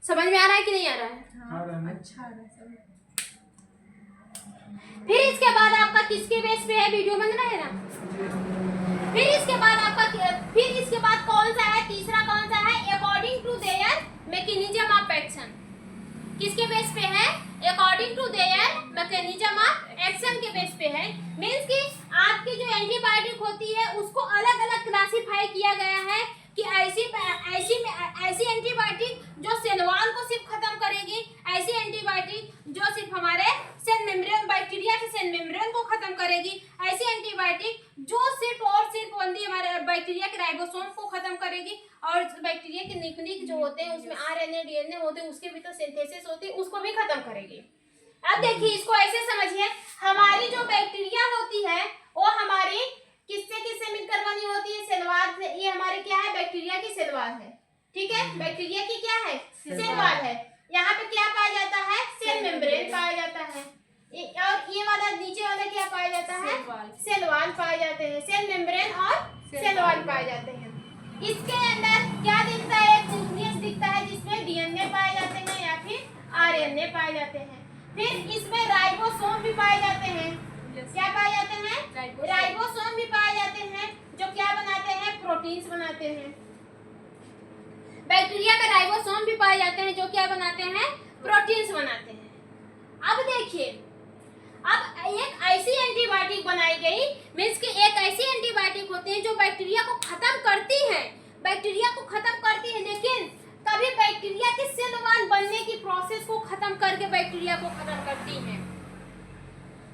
समझ में आ रहा है कि नहीं आ रहा है? हाँ, अच्छा आ रहा है समझ। फिर इसके बाद आपका किसके बेस पे है, वीडियो बन रहा है ना? फिर इसके बाद कौन सा है, तीसरा कौन सा है, according to their mechanism of action. किसके बेस पे है? According to their mechanism of action के बेस पे है। मींस कि आपकी जो एंटीबायोटिक होती है उसको अलग अलग क्लासिफाई किया गया है कि ऐसी एंटीबायोटिक जो सेल वॉल को सिर्फ खत्म करेगी, ऐसी एंटीबायोटिक जो सिर्फ हमारे सेल मेम्ब्रेन, बैक्टीरिया के सेल मेम्ब्रेन को खत्म करेगी, ऐसी एंटीबायोटिक जो सिर्फ और सिर्फ ओनली हमारे बैक्टीरिया के राइबोसोम को खत्म करेगी, और बैक्टीरिया के निकनिक जो होते हैं उसमें आरएनए डीएनए होते हैं उसके भी तो सिंथेसिस होती है, उसको भी खत्म करेगी। अब देखिए इसको ऐसे समझिए, हमारी जो बैक्टीरिया होती है वो हमारी किससे मिलकर बनी होती है, सेल वॉल से। ये हमारे क्या है, बैक्टीरिया की सेल वॉल है, ठीक है। बैक्टीरिया की क्या है, सेल वॉल है। यहाँ पे क्या पाया जाता है, सेल मेम्ब्रेन पाया जाता है, और ये वाला नीचे वाला क्या पाया जाता है, सेल वॉल पाए जाते हैं। सेल मेम्ब्रेन और सेल वॉल पाए जाते हैं। इसके अंदर क्या दिखता है, एक न्यूक्लियस दिखता है जिसमें डीएनए पाए जाते हैं या फिर आरएनए पाए जाते हैं। फिर इसमें राइबोसोम भी पाए जाते हैं। क्या पाए जाते हैं, राइबोसोम भी पाए जाते हैं, जो क्या बनाते हैं, प्रोटीन्स बनाते हैं। बैक्टीरिया का राइबोसोम भी पाए जाते हैं जो क्या बनाते हैं, प्रोटीन्स बनाते हैं। अब देखिए, अब एक ऐसी एंटीबायोटिक बनाई गई, मींस कि एक ऐसी एंटीबायोटिक होती है जो बैक्टीरिया को खत्म करती है, बैक्टीरिया को खत्म करती है, लेकिन कभी बैक्टीरिया के सेल वॉल बनने की प्रोसेस को खत्म करके बैक्टीरिया को खत्म करती है।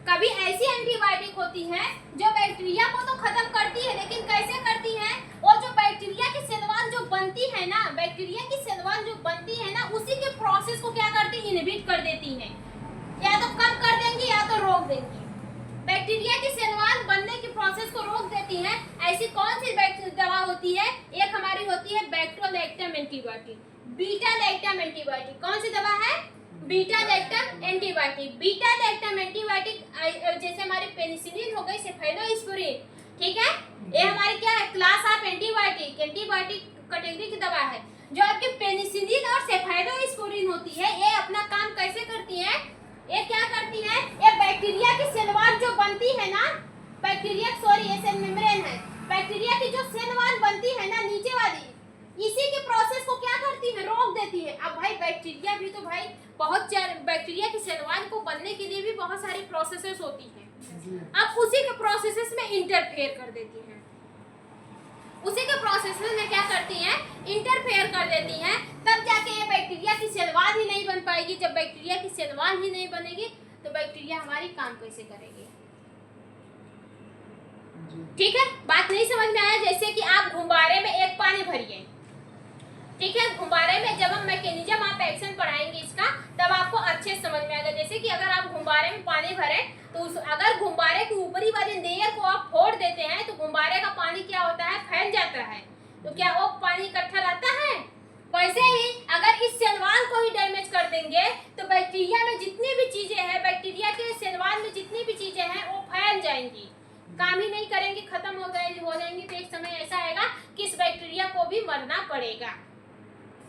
कभी ऐसी एंटीबायोटिक होती है जो बैक्टीरिया को तो खत्म करती है, लेकिन कैसे करती है, वो जो बैक्टीरिया की सेल वॉल जो बनती है ना, बैक्टीरिया की सेल वॉल जो बनती है ना, उसी के प्रोसेस को क्या करती है, इनहिबिट कर देती है, या तो कम कर देंगी या तो रोक देंगी। बैक्टीरिया की सेल वॉल बनने की प्रोसेस को रोक देती है। ऐसी कौन सी दवा होती है, एक हमारी होती है बैक्टोलैक्टम एंटीबायोटिक, बीटा लैक्टम एंटीबायोटिक। कौन सी दवा है, beta lactam antibiotic. Beta lactam antibiotic जैसे हमारी पेनिसिलिन हो गई, सेफेलोस्पोरिन, ठीक है, ये हमारी क्या है, class of antibiotic, antibiotic category की दवा है। जो आपकी पेनिसिलिन और सेफेलोस्पोरिन होती है, ये अपना काम कैसे करती है, ये क्या करती है, ये बैक्टीरिया की सेल वॉल जो बनती है ना, बैक्टीरिया सॉरी ये सेल मेम्ब्रेन है, बैक्टीरिया की जो सेल वॉल बनती है ना नीचे वाली, इसी के प्रोसेस को क्या करती है, रोक देती है। अब भाई बैक्टीरिया भी तो भाई बहुत बैक्टीरिया की सेल वॉल को बनने के लिए भी बहुत सारी प्रोसेसेस होती हैं, अब उसी के प्रोसेसेस में इंटरफेयर कर देती हैं, उसी के प्रोसेसेस में क्या करती हैं, इंटरफेयर कर देती हैं, तब जाके ये बैक्टीरिया की सेल वॉल ही नहीं बन पाएगी। जब बैक्टीरिया की सेल वॉल ही नहीं बनेगी तो बैक्टीरिया हमारी काम कैसे करेगी, ठीक है। बात नहीं समझ में आया, जैसे कि आप गुब्बारे में एक पानी भरिए, ठीक है, गुब्बारे में जब हम मैकेनिज्म ऑफ एक्शन पढ़ाएंगे इसका, तब आपको अच्छे समझ में आएगा। जैसे कि अगर आप गुब्बारे में पानी भरे तो अगर गुब्बारे की ऊपरी वाली लेयर को आप फोड़ देते हैं तो गुब्बारे का पानी क्या होता है, फैल जाता है, तो क्या वो पानी इकट्ठा रहता है। वैसे ही अगर इस सेल वॉल को ही डैमेज कर देंगे तो बैक्टीरिया में जितनी भी चीजें हैं, बैक्टीरिया के सेल वॉल में जितनी भी चीजें हैं वो फैल जाएंगी, काम ही नहीं करेंगी, खत्म हो जाएंगी। तो एक समय ऐसा आएगा कि इस बैक्टीरिया को भी मरना पड़ेगा,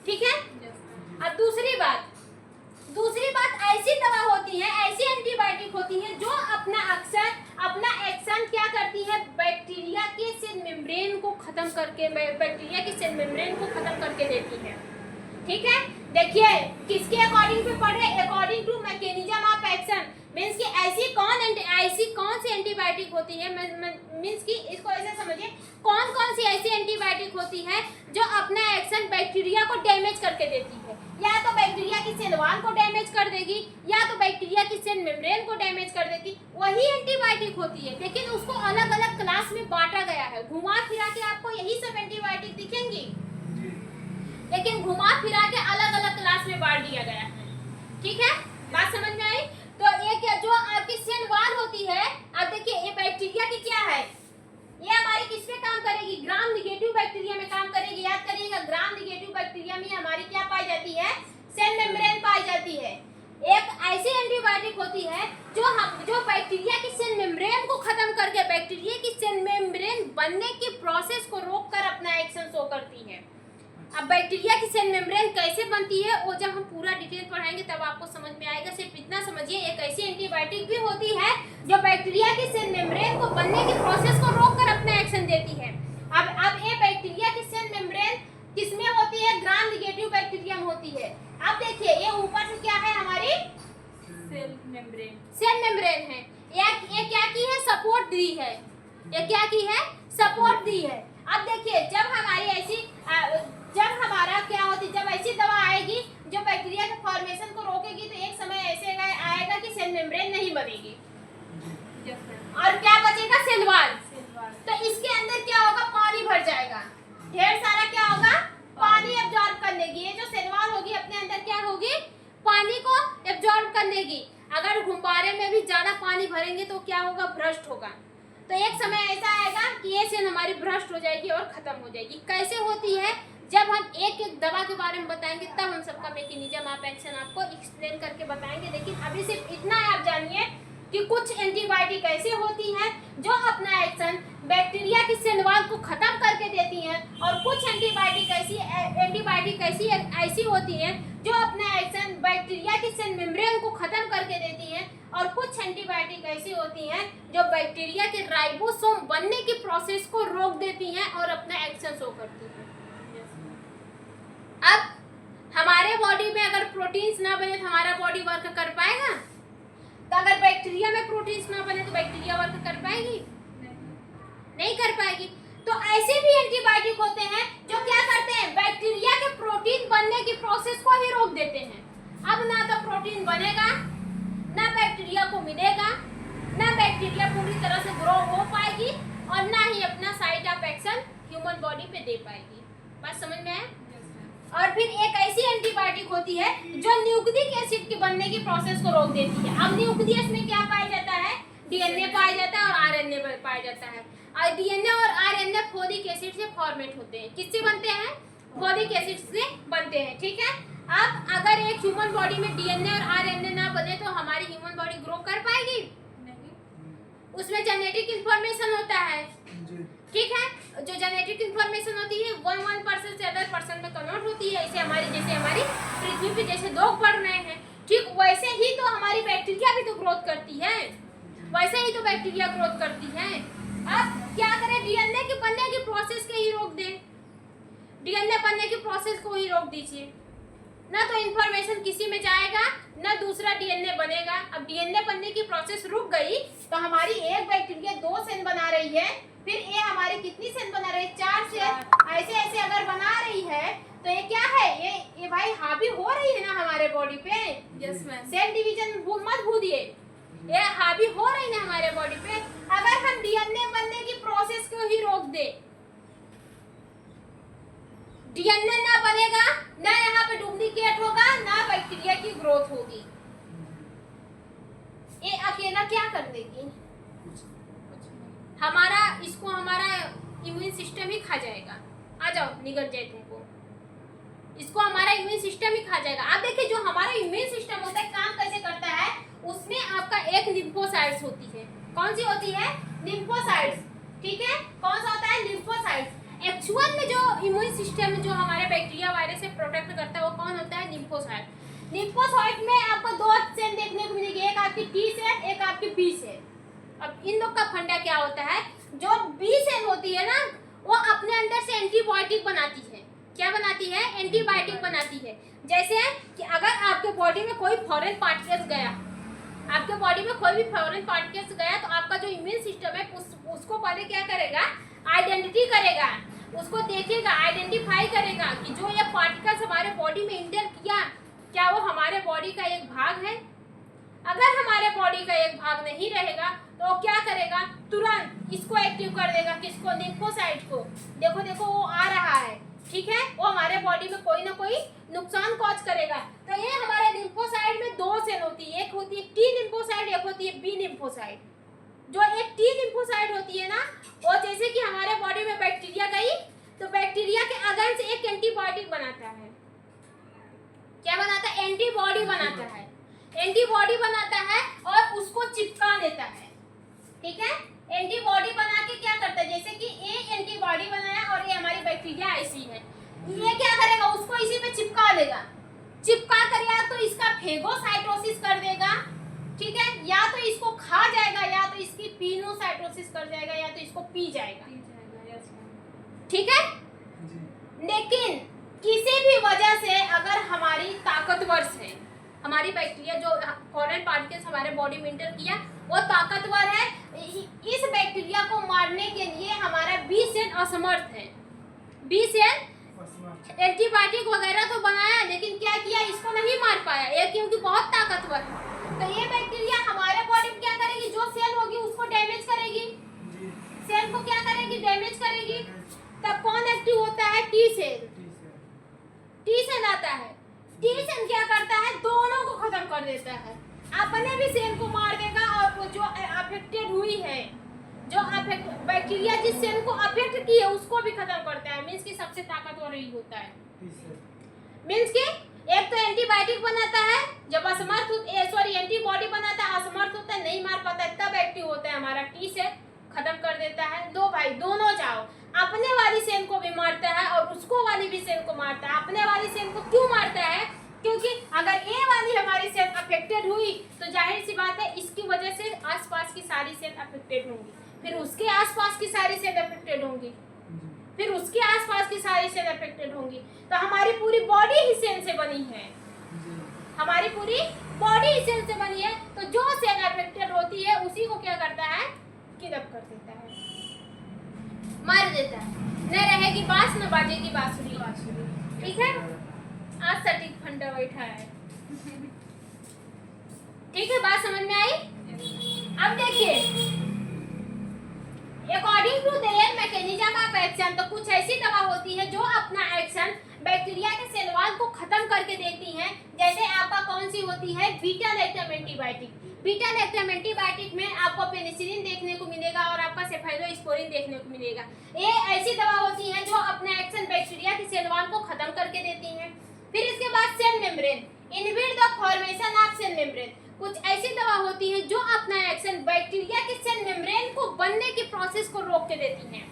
ठीक है। अब दूसरी बात ऐसी दवा होती है, ऐसी एंटीबायोटिक होती है जो अपना एक्शन क्या करती है, बैक्टीरिया के सेल मेम्ब्रेन को खत्म करके, बैक्टीरिया की सेल मेम्ब्रेन को खत्म करके देती है, ठीक है। देखिए किसके अकॉर्डिंग पे पढ़ रहे, according to mechanism of action, means कि ऐसी कौन सी एंटीबायोटिक होती है, मींस कि इसको ऐसे समझिए, कौन सी ऐसी एंटीबायोटिक होती है जो अपना एक्शन बैक्टीरिया को डैमेज करके देती है, या तो बैक्टीरिया की सेल वॉल को डैमेज कर देगी या तो बैक्टीरिया की सेल मेम्ब्रेन को डैमेज कर देगी, वही एंटीबायोटिक होती है। लेकिन उसको अलग अलग क्लास में बांटा गया है, घुमा फिरा के आपको यही सब एंटीबायोटिक दिखेंगी, लेकिन घुमा फिरा के अलग अलग क्लास में बांट दिया गया है, ठीक है। बात समझ में आई। तो ये क्या जो आपकी सेल वॉल होती है, अब देखिए ये बैक्टीरिया की क्या है, ये हमारी किस पे काम करेगी, ग्राम नेगेटिव बैक्टीरिया में काम करेगी। याद करिएगा, ग्राम नेगेटिव बैक्टीरिया में हमारी क्या पाई जाती है, सेल मेम्ब्रेन पाई जाती है। एक ऐसी एंटीबायोटिक होती है जो बैक्टीरिया की सेल मेम्ब्रेन को खत्म करके बैक्टीरिया की सेल मेम्ब्रेन बनने की प्रोसेस को रोककर अपना एक्शन शो करती है। अब बैक्टीरिया की सेल मेम्ब्रेन कैसे बनती है वो जब हम पूरा डिटेल पढ़ाएंगे तब आपको समझ में आएगा। सिर्फ इतना समझिए, एक ऐसी एंटीबायोटिक भी होती है जो बैक्टीरिया की सेल मेम्ब्रेन को बनने की प्रोसेस को रोककर अपना एक्शन देती है। अब ये बैक्टीरिया की सेल मेम्ब्रेन किसमें होती है? ग्राम नेगेटिव बैक्टीरिया में होती है। अब देखिए ये ऊपर से क्या है? हमारी सेल मेम्ब्रेन। सेल मेम्ब्रेन है। ये क्या की है? सपोर्ट दी है। ये क्या की है? सपोर्ट दी है। अब देखिए जब हमारी ऐसी जब हमारा क्या होती, जब ऐसी दवा आएगी जो बैक्टीरिया के फॉर्मेशन को रोकेगी, तो एक समय ऐसे आएगा कि सेल मेम्ब्रेन नहीं बनेगी और क्या बचेगा? Cell wall. तो इसके अंदर क्या होगा? पानी भर जाएगा, ढेर सारा क्या होगा? पानी एब्जॉर्ब कर लेगी। ये जो सेल वॉल होगी अपने अंदर क्या होगी? पानी को एब्जॉर्ब कर लेगी। अगर गुब्बारे में भी ज्यादा पानी भरेंगे तो क्या होगा? भ्रष्ट होगा। तो एक समय ऐसा आएगा कि ये सेल हमारी भ्रष्ट हो जाएगी और खत्म हो जाएगी। कैसे होती है? जब हम एक एक दवा के बारे में बताएंगे तब हम सबका मैकेनिज्म ऑफ एक्शन आपको एक्सप्लेन करके बताएंगे। लेकिन अभी सिर्फ इतना आप जानिए कि कुछ एंटीबायोटिक ऐसी होती हैं जो अपना एक्शन बैक्टीरिया की सेल वॉल को खत्म करके देती हैं, और कुछ एंटीबायोटिक ऐसी होती हैं जो अपना एक्शन बैक्टीरिया की सेल मेम्ब्रेन को खत्म करके देती हैं, और कुछ एंटीबायोटिक ऐसी होती हैं जो बैक्टीरिया के राइबोसोम बनने की प्रोसेस को रोक देती हैं और अपना एक्शन शो करती हैं। अब हमारे बॉडी में अगर प्रोटीन्स ना बने तो हमारा बॉडी वर्क कर पाएगा? तो अगर बैक्टीरिया में प्रोटीन्स ना बने तो बैक्टीरिया वर्क कर पाएगी? नहीं कर पाएगी। तो ऐसे भी एंटीबायोटिक होते हैं जो क्या करते हैं? बैक्टीरिया के प्रोटीन बनने की प्रोसेस को ही रोक देते हैं। अब ना तो प्रोटीन बनेगा, ना बैक्टीरिया को मिलेगा, ना बैक्टीरिया पूरी तरह से ग्रो हो पाएगी, और ना ही अपना site of action human body पे दे पाएगी। बात समझ में आया? और फिर एक ऐसी एंटीबायोटिक होती है जो न्यूक्लिक एसिड के बनने की प्रोसेस को रोक देती है। अब न्यूक्लियस में क्या पाया जाता है? डीएनए पाया जाता है और आरएनए पाया जाता है। और डीएनए और आरएनए फोलिक एसिड से फॉर्मेट होते हैं। किससे बनते हैं? फोलिक एसिड से बनते हैं। ठीक है। अब अगर एक ह्यूमन बॉडी में डीएनए और आरएनए ना बने तो हमारी ह्यूमन बॉडी ग्रो कर पाएगी? नहीं। उसमें जेनेटिक इंफॉर्मेशन होता है। ठीक है। जो जेनेटिक इंफॉर्मेशन होती है 1 पर्सन से अदर पर्सन में कन्वर्ट होती है। जैसे हमारी पृथ्वी पे जैसे लोग बढ़ रहे हैं, ठीक वैसे ही तो हमारी बैक्टीरिया भी तो ग्रोथ करती है, वैसे ही तो बैक्टीरिया ग्रोथ करती है। अब क्या करें? डीएनए के बनने की प्रोसेस के ही रोक दें। डीएनए बनने की प्रोसेस को ही रोक दीजिए, ना तो इंफॉर्मेशन किसी में जाएगा, ना दूसरा डीएनए बनेगा। अब डीएनए बनने की प्रोसेस रुक गई तो हमारी एक बैक्टीरिया 2 सेल बना रही है, फिर ये हमारी कितनी सेल बना रही है? 4 सेल। ऐसे ऐसे अगर बना रही है तो ये क्या है? ये भाई हावी हो रही है ना हमारे बॉडी पे। Yes ma'am. सेल डिवीजन मत भूलिए, ये हावी हो रही है हमारे बॉडी पे। अगर हम डीएनए बनने की प्रोसेस को ही रोक दे, डीएनए ना बनेगा, ना यहाँ पे डुप्लीकेट होगा, ना बैक्टीरिया की ग्रोथ होगी। ये अकेला क्या कर देगी? हमारा इम्यून सिस्टम ही खा जाएगा। आ जाओ, निगल जाए तुमको। इसको हमारा इम्यून सिस्टम ही खा जाएगा। आप देखिए जो हमारा इम्यून सिस्टम होता है काम कैसे करता है, उसमें आपका एक लिम्फोसाइट्स होती है। कौन सी होती है? लिम्फोसाइट्स। ठीक है। कौन सा होता है? लिम्फोसाइट्स। एक्चुअल में जो इम्यून सिस्टम जो हमारे बैक्टीरिया वायरस से प्रोटेक्ट करता है वो कौन होता है? लिम्फोसाइट। लिम्फोसाइट में आपको 2 सेल देखने को मिलेगी, एक आपकी टी सेल, एक आपकी बी सेल। अब इन लोग का फंडा क्या होता है? जो बी सेल होती है ना वो अपने अंदर से एंटीबायोटिक बनाती है। क्या बनाती है? एंटीबायोटिक बनाती है। जैसे कि अगर आपके बॉडी में कोई फॉरेन पार्टिकल्स गया, आपके बॉडी में कोई भी फॉरेन पार्टिकल्स गया तो आपका जो इम्यून सिस्टम है उसको पहले क्या करेगा? आइडेंटिटी करेगा, उसको देखेगा, आइडेंटिफाई करेगा कि जो ये पार्टिकल्स हमारे बॉडी में इंटर किया क्या वो हमारे बॉडी का एक भाग है। अगर हमारे बॉडी का एक भाग नहीं रहेगा तो क्या करेगा? तुरंत इसको एक्टिव कर देगा। किसको? लिम्फोसाइट को। देखो वो आ रहा है। ठीक है। वो हमारे बॉडी में कोई ना कोई नुकसान कॉज करेगा। तो ये हमारे लिम्फोसाइट में 2 सेल होती है, एक होती है टी लिम्फोसाइट, एक होती है बी लिम्फोसाइट। जो एक टी लिम्फोसाइट होती है ना वो जैसे कि हमारे बॉडी में बैक्टीरिया गई तो बैक्टीरिया के अगेंस्ट एक एंटीबायोटिक बनाता है। क्या बनाता है? एंटीबॉडी बनाता है। एंटीबॉडी बनाता है और उसको चिपका देता है। ठीक है। एंटीबॉडी बना के क्या करता है? जैसे कि ये एंटीबॉडी बनाया और ये हमारी बैक्टीरिया ऐसी है, ये क्या करेगा, उसको इसी पे चिपका देगा, चिपका कर या तो इसका फेगोसाइटोसिस कर देगा, ठीक है, या तो इसको खा जाएगा, या तो इसकी पिनोसाइटोसिस कर जाएगा, या तो इसको पी जाएगा, यस मैम। ठीक है। लेकिन किसी भी वजह से अगर हमारी ताकतवर है, हमारी बैक्टीरिया जो फॉरेन पार्टिकल्स हमारे बॉडी में इंटर किया वो ताकतवर है, इस बैक्टीरिया को मारने के लिए हमारा बी सेल असमर्थ है। बी सेल एंटीबायोटिक वगैरह तो बनाया, लेकिन क्या किया, इसको नहीं मार पाया, ये क्योंकि बहुत ताकतवर है। तो ये बैक्टीरिया हमारे बॉडी में क्या करेगी, जो सेल होगी उसको डैमेज करेगी, सेल को क्या करेगी, डैमेज करेगी। तब कौन एक्टिव होता है, टी सेल। टी सेल आता है, टी सेल क्या करता है, दोनों को खत्म कर देता है, अपने भी सेल को मार देगा और वो जो अफेक्टेड हुई है, जो बैक्टीरिया जिस सेल को अफेक्ट की है उसको भी खत्म करता है। मींस की सबसे ताकतवर ही होता है। मींस की एक तो एंटीबायोटिक बनाता है, जब असमर्थ एंटीबॉडी बनाता है, असमर्थ होता है, नहीं मार पाता है, तब एक्टिव होता है हमारा टी सेल, खत्म कर देता है। दो भाई दोनों जाओ, अपने वाली सेल को भी मारता है और उसको वाली भी सेल को मारता है। अपने वाली सेल को क्यों मारता है, क्योंकि अगर ए वाली हमारी सेल अफेक्टेड हुई तो जाहिर सी बात है इसकी वजह से आसपास की सारी सेल अफेक्टेड होंगी, फिर उसके आसपास की सारी सेल अफेक्टेड होंगी, फिर उसके आसपास की सारी सेल अफेक्टेड होंगी। तो हमारी पूरी बॉडी ही सेल से बनी है, हमारी पूरी बॉडी ही सेल से बनी है। तो जो सेल अफेक्टेड होती है उसी को क्या करता है, किल अप कर देता है, मार देता है। न रहेगी बांस न बाजेगी बांसुरी, ठीक है। आज सटीक फंडा बैठा है, ठीक है, बात समझ में आई। अब देखिए, according to their mechanism of action, तो कुछ ऐसी दवा होती है जो अपना एक्शन बैक्टीरिया के सेल वॉल को खत्म करके देती हैं। जैसे आपका कौन सी होती है, beta lactam antibiotic. Beta lactam antibiotic में आपको पेनिसिलिन देखने को मिलेगा और आपका सेफालोस्पोरिन देखने को मिलेगा। ये ऐसी दवा होती है जो अपना एक्शन बैक्टीरिया के सेल वॉल को खत्म करके देती हैं। फिर इसके बाद cell membrane, inhibit the formation of cell membrane. कुछ ऐसी दवा होती है जो अपना एक्शन बैक्टीरिया के सेल मेम्ब्रेन को बनने की प्रोसेस को रोक के देती हैं।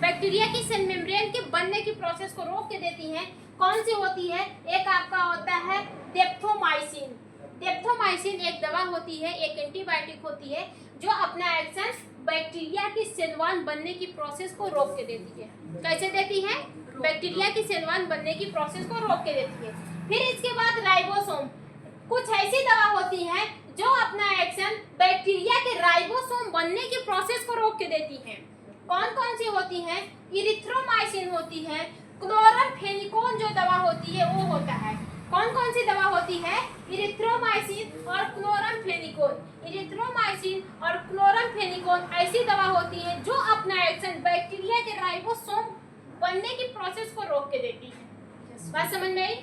बैक्टीरिया की सेल मेम्ब्रेन के बनने की प्रोसेस को रोक के देती हैं। कौन सी होती है, एक आपका होता है डेप्थोमाइसिन। डेप्थोमाइसिन एक दवा होती है, एक एंटीबायोटिक होती है जो अपना एक्शन बैक्टीरिया की सेल वॉल बनने की प्रोसेस को रोक के देती है। कैसे देती है, बैक्टीरिया की सेल वॉल बनने की प्रोसेस को रोक के देती है। फिर इसके बाद राइबोसोम, कुछ ऐसी दवा होती है जो अपना एक्शन बैक्टीरिया के राइबोसोम बनने की प्रोसेस को रोक के देती हैं। कौन कौन सी होती हैं, इरिथ्रोमाइसिन होती है, क्लोरमफेनिकोन जो दवा होती है वो होता है। कौन कौन सी दवा होती है, इरिथ्रोमाइसिन और क्लोरमफेनिकोन। इरिथ्रोमाइसिन और क्लोरमफेनिकोन ऐसी दवा होती है जो अपना एक्शन बैक्टीरिया के राइबोसोम बनने की प्रोसेस को रोक के देती है। बात समझ में आई।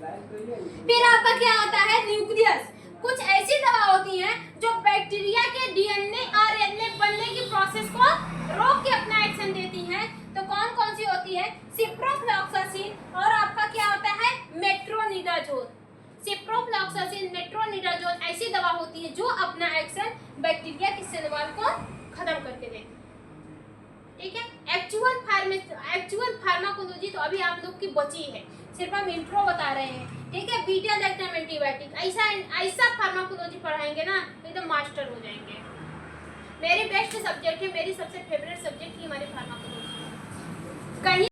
फिर आपका क्या होता है, न्यूक्लियस। कुछ ऐसी दवा होती है जो बैक्टीरिया के डीएनए आरएनए बनने की प्रोसेस को रोक के अपना एक्शन देती है। तो कौन कौन सी होती है, सिप्रोफ्लॉक्सासिन और आपका क्या होता है, मेट्रोनिडाजोल। सिप्रोफ्लॉक्सासिन, मेट्रोनिडाजोल ऐसी दवा होती है जो अपना एक्शन बैक्टीरिया की सेल वॉल को खत्म करके देती है, ठीक है। एक्चुअल फार्माकोलॉजी तो अभी आप लोग की बची है, सिर्फ हम इंट्रो बता रहे हैं, ठीक है। बीटा लैक्टम एंटीबायोटिक ऐसा फार्माकोलॉजी पढ़ाएंगे ना एकदम मास्टर हो जाएंगे। मेरी बेस्ट सब्जेक्ट है, मेरी सबसे फेवरेट सब्जेक्ट ही हमारी फार्माकोलॉजी। कहीं